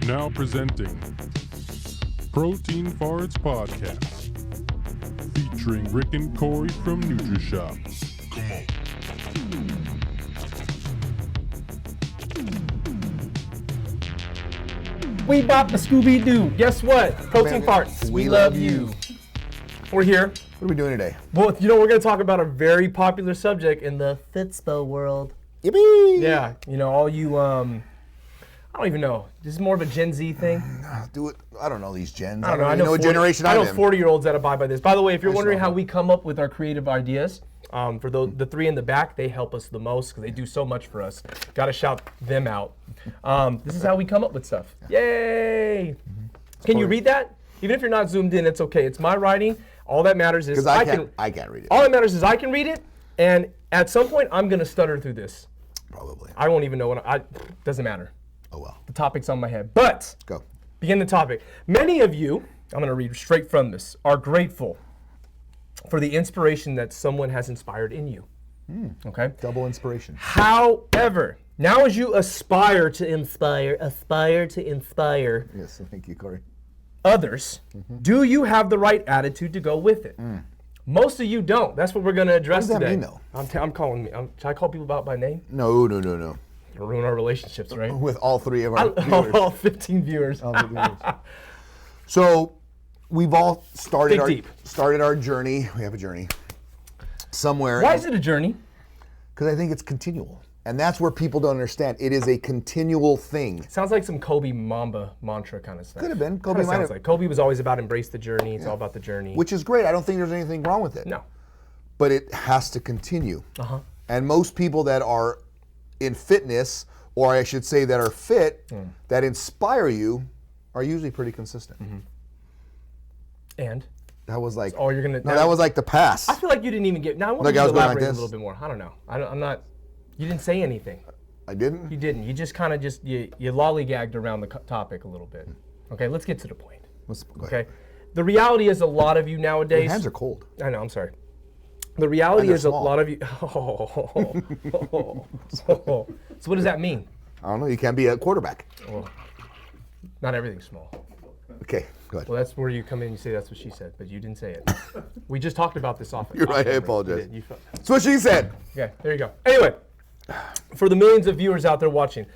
Now presenting Protein Farts Podcast, featuring Rick and Corey from NutriShop. Come on. We bop the Scooby-Doo. Guess what? Protein Farts. We love you. We're here. What are we doing today? Well, we're going to talk about a very popular subject in the Fitspo world. Yippee! Yeah, all you, I don't even know. This is more of a Gen Z thing. Do it. I don't know these gens. I don't know. I know what generation I'm in. I know 40-year-olds that abide by this. By the way, if you're wondering how we come up with our creative ideas, for the three in the back, they help us the most because they do so much for us. Got to shout them out. This is how we come up with stuff. Yay! Can you read that? Even if you're not zoomed in, it's okay. It's my writing. All that matters is I can't read it. All that matters is I can read it, and at some point I'm gonna stutter through this. Probably. I won't even know what doesn't matter. Oh well. The topic's on my head. But Go. Begin the topic. Many of you, I'm gonna read straight from this, are grateful for the inspiration that someone has inspired in you. Okay? Double inspiration. However, now as you aspire to inspire Yes, thank you, Corey. others, do you have the right attitude to go with it? Most of you don't. That's what we're going to address What does that today. mean, though? I'm calling. Should I call people out by name? No. It'll ruin our relationships, right? With all three of our viewers. All 15 viewers. So, we've all started Dig deep. started our journey. We have a journey somewhere. Why is it a journey? Because I think it's continual. And that's where people don't understand. It is a continual thing. Sounds like some Kobe Mamba mantra kind of stuff. Could have been. Kobe might sounds have. like. Kobe was always about embrace the journey. It's all about the journey. Which is great. I don't think there's anything wrong with it. No. But it has to continue. Uh-huh. And most people that are in fitness, or I should say that are fit, that inspire you, are usually pretty consistent. And? That was like, Oh, you're going to... no, that was like the pass. I feel like you didn't even get... Now I want Like you I to was going like elaborate a this? little bit more. I don't know. I'm not... You didn't say anything. I didn't? You didn't. You just kind of you lollygagged around the topic a little bit. Okay, let's get to the point. Go ahead. Okay, the reality is a lot of you nowadays. Your hands are cold. I know. I'm sorry. The reality is small. a lot of you. So what does that mean? I don't know. You can't be a quarterback. Well, not everything's small. Okay, go ahead. Well, that's where you come in and you say that's what she said, but you didn't say it. We just talked about this often. You're right. I apologize. You That's what she said. Okay, there you go. Anyway, for the millions of viewers out there watching,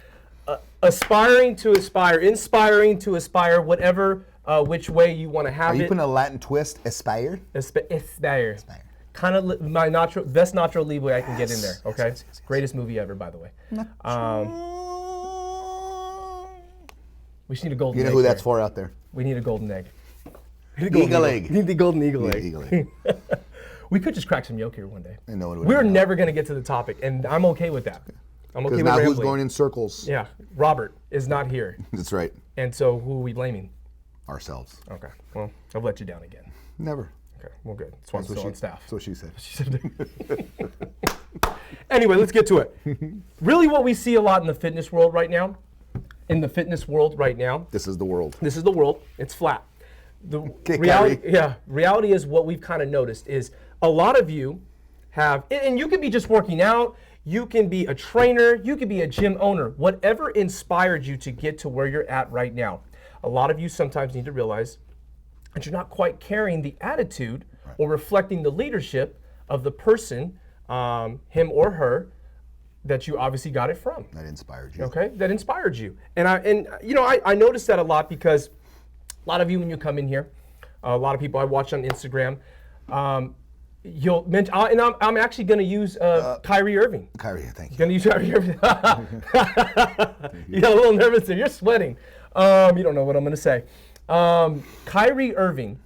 inspiring to aspire, whatever which way you want to have Are you it. putting a Latin twist? Aspire? Aspire. Kind of my best Nacho Libre I can get in there. Okay, yes. Greatest movie ever, by the way. We just need a golden egg. You know who that's here. for out there? We need a golden egg. Eagle egg. We need the golden eagle egg. Eagle egg. We could just crack some yolk here one day. And no one would We're ever know. never going to get to the topic, and I'm okay with that. I'm okay Because with now who's rambling. going in circles? Yeah, Robert is not here, That's right. and so who are we blaming? Ourselves. Okay, well, I've let you down again. Never. Okay, well, good. That's why I'm still on staff. That's what she said. Anyway, let's get to it. Really what we see a lot in the fitness world right now, This is the world. this is the world, it's flat. The Okay, reality is what we've kind of noticed is a lot of you have, and you can be just working out, you can be a trainer, you can be a gym owner, whatever inspired you to get to where you're at right now. A lot of you sometimes need to realize that you're not quite carrying the attitude or reflecting the leadership of the person, him or her, that you obviously got it from. That inspired you. Okay, that inspired you. And I noticed that a lot because a lot of you when you come in here, a lot of people I watch on Instagram, you'll mention, and I'm actually going to use Kyrie Irving. Kyrie, thank you. Going to use Kyrie Irving. You got a little nervous there. You're sweating. You don't know what I'm going to say. Kyrie Irving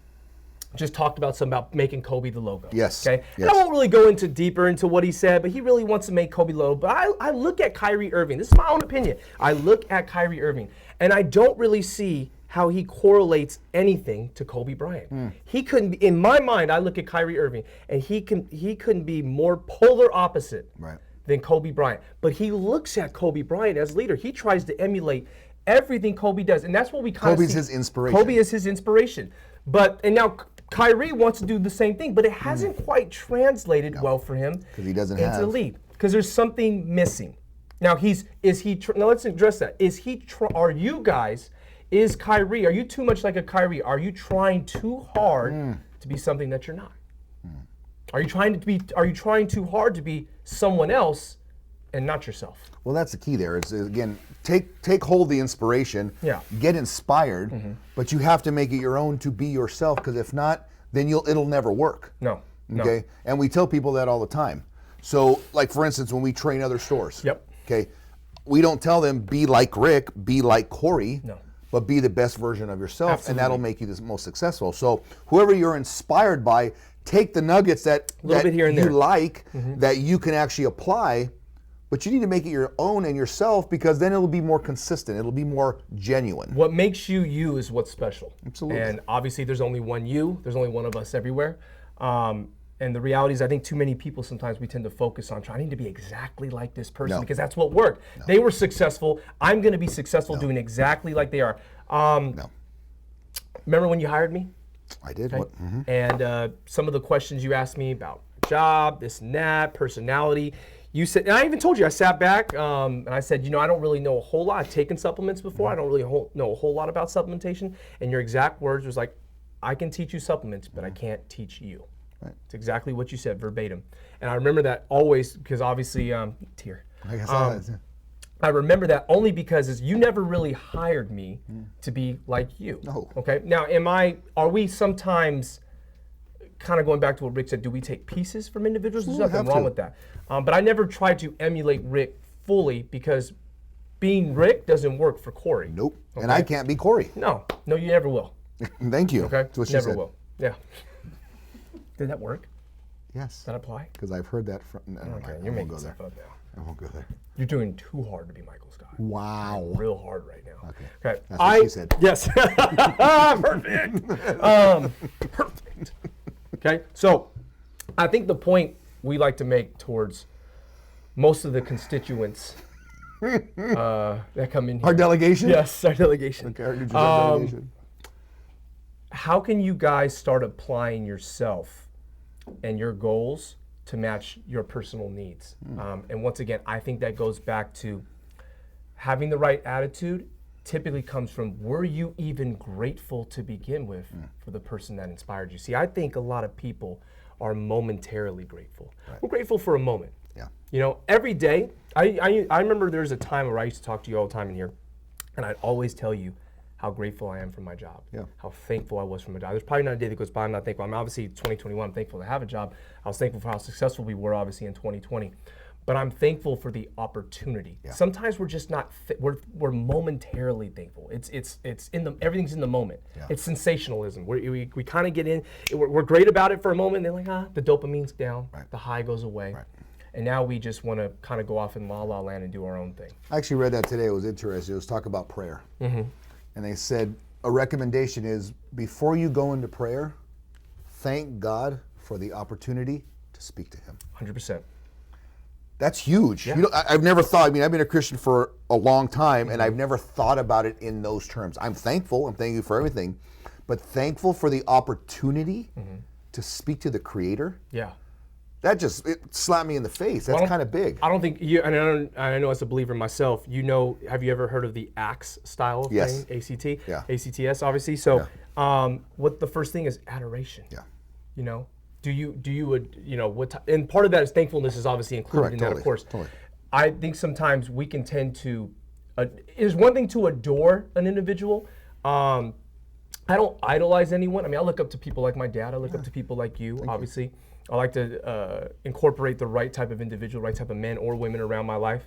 just talked about making Kobe the logo. Yes. Okay. Yes. And I won't really go deeper into what he said, but he really wants to make Kobe the logo. But I look at Kyrie Irving. This is my own opinion. I look at Kyrie Irving, and I don't really see how he correlates anything to Kobe Bryant. He couldn't be, in my mind, I look at Kyrie Irving, and he couldn't be more polar opposite than Kobe Bryant. But he looks at Kobe Bryant as leader. He tries to emulate everything Kobe does, and that's what we kind of see. Kobe's his inspiration. Kobe is his inspiration. And now Kyrie wants to do the same thing, but it hasn't quite translated well for him Because he doesn't into have. the league. Because there's something missing. Now now let's address that. Are you guys, is Kyrie, are you too much like a Kyrie? Are you trying too hard to be something that you're not? Are you trying too hard to be someone else and not yourself? Well, that's the key there. Is again, take hold of the inspiration, get inspired, but you have to make it your own to be yourself, because if not, then it'll never work. No. Okay? And we tell people that all the time. So, like for instance, when we train other stores, okay, we don't tell them be like Rick, be like Corey, but be the best version of yourself, and that'll make you the most successful. So, whoever you're inspired by, take the nuggets that you like, that you can actually apply, but you need to make it your own and yourself, because then it'll be more consistent. It'll be more genuine. What makes you you is what's special. Absolutely. And obviously there's only one you. There's only one of us everywhere. And the reality is, I think too many people sometimes we tend to focus on trying to be exactly like this person because that's what worked. They were successful. I'm going to be successful doing exactly like they are. Remember when you hired me? I did. Okay. And some of the questions you asked me about job, this and that, personality, you said, and I even told you, I sat back and I said, I don't really know a whole lot. I've taken supplements before. I don't really know a whole lot about supplementation. And your exact words was like, I can teach you supplements, but I can't teach you. Right. It's exactly what you said, verbatim. And I remember that always, because obviously, tear. I guess I remember that only because you never really hired me to be like you. No. Okay. Now, are we sometimes kind of going back to what Rick said? Do we take pieces from individuals? There's nothing wrong with that. But I never tried to emulate Rick fully, because being Rick doesn't work for Corey. Nope. Okay? And I can't be Corey. No, you never will. Thank you. Okay. That's what she never said. will. Yeah. Did that work? Yes. Does that apply? Because I've heard that from. Okay, you're making stuff up now. I won't go there. You're doing too hard to be Michael Scott. Wow. Real hard right now. Okay. Okay. That's what she said. Yes. Perfect. Perfect. Okay. So, I think the point we like to make towards most of the constituents that come in here. Our delegation? Yes, our delegation. Okay, our New Jersey delegation. How can you guys start applying yourself and your goals to match your personal needs? And once again, I think that goes back to having the right attitude. Typically comes from, were you even grateful to begin with for the person that inspired you? See, I think a lot of people are momentarily grateful. Right. We're grateful for a moment. Yeah. Every day, I remember there's a time where I used to talk to you all the time in here, and I'd always tell you how grateful I am for my job, how thankful I was for my job. There's probably not a day that goes by I'm not thankful. I'm obviously 2021, I'm thankful to have a job. I was thankful for how successful we were obviously in 2020. But I'm thankful for the opportunity. Yeah. Sometimes we're just not, we're momentarily thankful. It's everything's in the moment. Yeah. It's sensationalism. We kind of get in, we're great about it for a moment, and then the dopamine's down, the high goes away. Right. And now we just want to kind of go off in la la land and do our own thing. I actually read that today. It was interesting. It was talk about prayer. And they said a recommendation is, before you go into prayer, thank God for the opportunity to speak to him. 100%. That's huge. Yeah. I've never thought, I've been a Christian for a long time, and I've never thought about it in those terms. I'm thankful, I'm thanking you for everything, but thankful for the opportunity to speak to the Creator. Yeah. That it slapped me in the face. That's kind of big. I don't think and I know as a believer myself, have you ever heard of the ACTS style of thing? ACT? Yeah. ACTS, obviously. So what the first thing is adoration. Yeah. Do you and part of that is thankfulness is obviously included in that, of course. Totally. I think sometimes we can tend to, it's one thing to adore an individual. I don't idolize anyone. I look up to people like my dad. I look up to people like you, obviously. I like to incorporate the right type of individual, right type of men or women around my life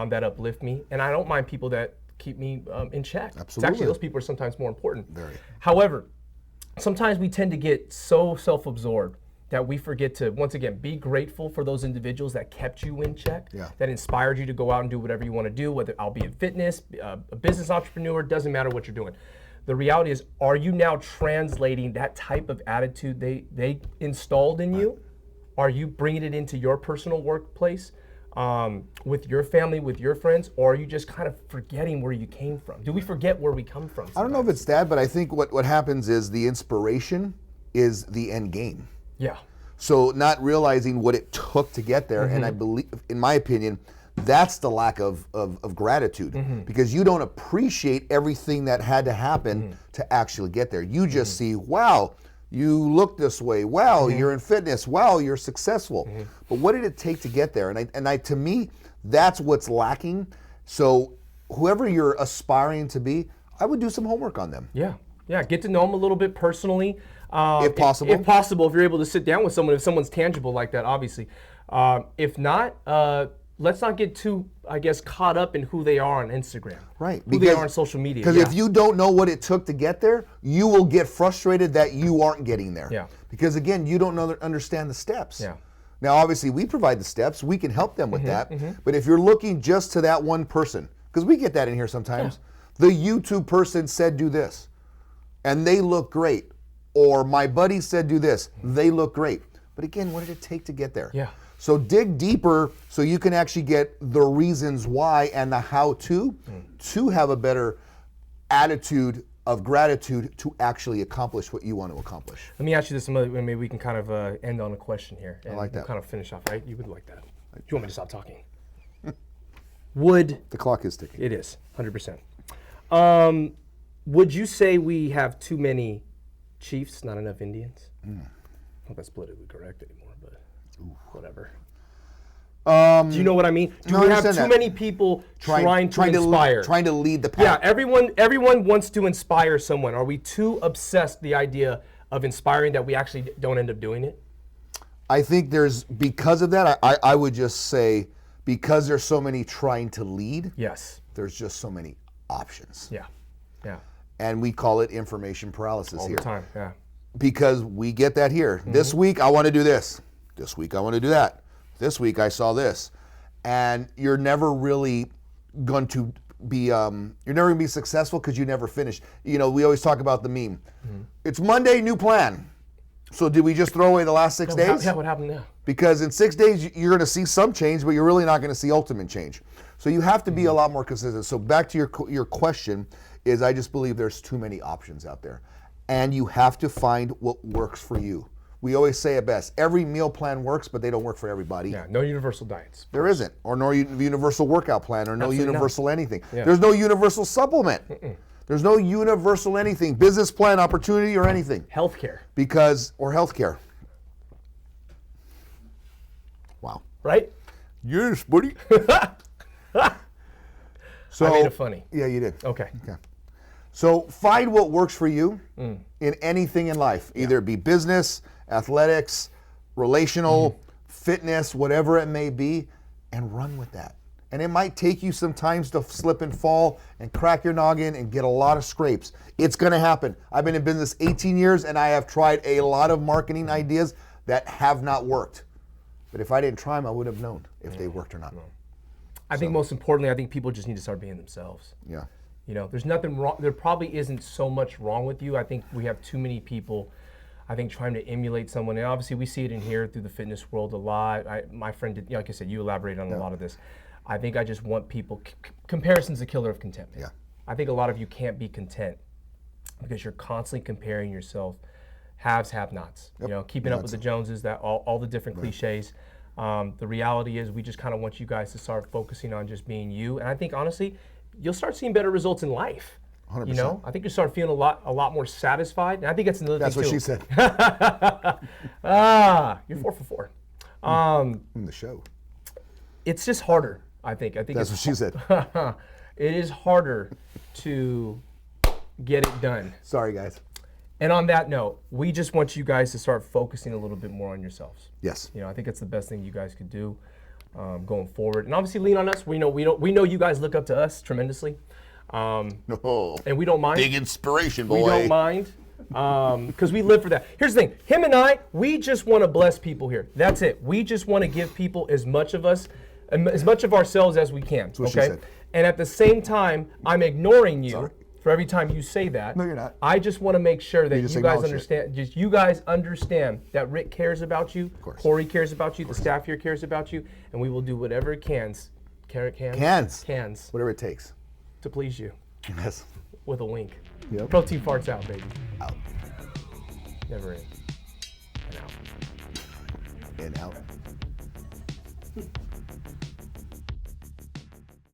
that uplift me. And I don't mind people that keep me in check. Absolutely. It's actually, those people are sometimes more important. Very. However, sometimes we tend to get so self-absorbed that we forget to, once again, be grateful for those individuals that kept you in check, that inspired you to go out and do whatever you want to do, whether I'll be in fitness, a business entrepreneur, doesn't matter what you're doing. The reality is, are you now translating that type of attitude they installed in you? Are you bringing it into your personal workplace, with your family, with your friends, or are you just kind of forgetting where you came from? Do we forget where we come from sometimes? I don't know if it's that, but I think what happens is the inspiration is the end game. Yeah. So not realizing what it took to get there, and I believe, in my opinion, That's the lack of gratitude, because you don't appreciate everything that had to happen to actually get there. You just see, wow, you look this way. Wow, you're in fitness. Wow, you're successful. But what did it take to get there? And to me, that's what's lacking. So whoever you're aspiring to be, I would do some homework on them. Yeah. Get to know them a little bit personally. If possible. If possible, if you're able to sit down with someone, if someone's tangible like that, obviously. If not, let's not get too, I guess, caught up in who they are on Instagram. Right. Who they are on social media. Because if you don't know what it took to get there, you will get frustrated that you aren't getting there. Yeah. Because again, you don't understand the steps. Yeah. Now, obviously, we provide the steps. We can help them with that. But if you're looking just to that one person, because we get that in here sometimes, the YouTube person said do this, and they look great. Or my buddy said do this, they look great. But again, what did it take to get there? Yeah. So dig deeper so you can actually get the reasons why and the how to have a better attitude of gratitude to actually accomplish what you want to accomplish. Let me ask you this, maybe we can kind of end on a question here. I like that. We'll kind of finish off, right? You would like that. Do you want me to stop talking? The clock is ticking. It is, 100%. Would you say we have too many chiefs, not enough Indians? I don't think that's politically correct anymore, but whatever. Do you know what I mean? Do we have too many people trying to inspire? Trying to lead the pack. Yeah, everyone wants to inspire someone. Are we too obsessed with the idea of inspiring that we actually don't end up doing it? I think because of that, I would just say, because there's so many trying to lead, yes, there's just so many options. Yeah. And we call it information paralysis all here. the time, yeah. Because we get that here. This week, I want to do this. This week, I want to do that. This week, I saw this. And you're never really going to be, successful because you never finish. You know, we always talk about the meme. It's Monday, new plan. So did we just throw away the last 6 days? Yeah, what happened now? Because in 6 days, you're going to see some change, but you're really not going to see ultimate change. So you have to be a lot more consistent. So back to your question is, I just believe there's too many options out there. And you have to find what works for you. We always say it best. Every meal plan works, but they don't work for everybody. Yeah, no universal diets. There isn't. Or no universal workout plan, or no universal anything. Yeah. There's no universal supplement. There's no universal anything. Business plan, opportunity, or anything. Healthcare. Or healthcare. Wow. Right? Yes, buddy. So, I made it funny. Yeah, you did. Okay. So find what works for you in anything in life, either it be business, athletics, relational, fitness, whatever it may be, and run with that. And it might take you some times to slip and fall and crack your noggin and get a lot of scrapes. It's going to happen. I've been in business 18 years and I have tried a lot of marketing ideas that have not worked. But if I didn't try them, I would have known if they worked or not. I think most importantly, I think people just need to start being themselves. Yeah. You know, there's nothing wrong. There probably isn't so much wrong with you. I think we have too many people, I think, trying to emulate someone. And obviously, we see it in here through the fitness world a lot. My friend did, like I said, you elaborated on a lot of this. I think I just want people, comparison's a killer of contentment. Yeah. I think a lot of you can't be content because you're constantly comparing yourself, haves, have-nots. You know, keeping up with the Joneses, that all the different cliches. The reality is we just kind of want you guys to start focusing on just being you. And I think, honestly, you'll start seeing better results in life. 100%. You know, I think you start feeling a lot more satisfied. And I think that's another thing too. That's what she said. You're 4 for 4. In the show. It's just harder, I think. That's what she said. It is harder to get it done. Sorry, guys. And on that note, we just want you guys to start focusing a little bit more on yourselves. Yes. You know, I think it's the best thing you guys could do going forward. And obviously lean on us. We know you guys look up to us tremendously. And we don't mind. Big inspiration, boy. We don't mind because we live for that. Here's the thing. Him and I, we just want to bless people here. That's it. We just want to give people as much of ourselves as we can. That's what she said. And at the same time, I'm ignoring you. Sorry. For every time you say that. No, you're not. I just want to make sure that you guys understand. It. You guys understand that Rick cares about you. Of course. Corey cares about you. The staff here cares about you, and we will do whatever it cans, whatever it takes to please you. Yes. With a wink. Yep. Protein farts out, baby. Out. Never in. And out. And out.